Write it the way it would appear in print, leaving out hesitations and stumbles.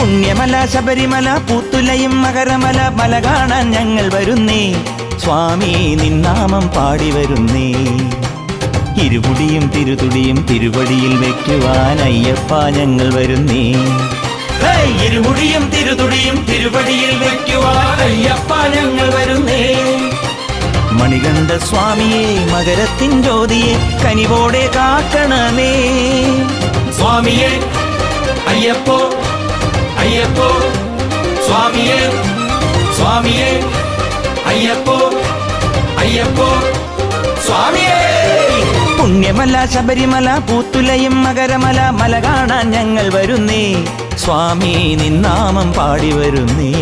പുണ്യമല ശബരിമല പൂത്തുലയും മകരമല മല കാണാൻ ഞങ്ങൾ വരുന്നേ സ്വാമി നിന്നാമം പാടി വരുന്നേ ഇരുമുടിയും തിരുതുടിയും തിരുവടിയിൽ വെക്കുവാൻ അയ്യപ്പ ഞങ്ങൾ വരുന്നേ ഇരുമുടിയും തിരുതുടിയും തിരുവടിയിൽ വെക്കുവാൻ അയ്യപ്പ ഞങ്ങൾ വരുന്നേ മണികണ്ഠ സ്വാമിയെ മകരത്തിൻ ജ്യോതിയെ കനിവോടെ കാക്കണമേ സ്വാമിയെ അയ്യപ്പോ അയ്യപ്പോ സ്വാമിയെ സ്വാമിയെ അയ്യപ്പോ അയ്യപ്പോ സ്വാമിയെ പുണ്യമല ശബരിമല പൂത്തുലയും മകരമല മല കാണാൻ ഞങ്ങൾ വരുന്നേ സ്വാമി നിന്നാമം പാടി വരുന്നേ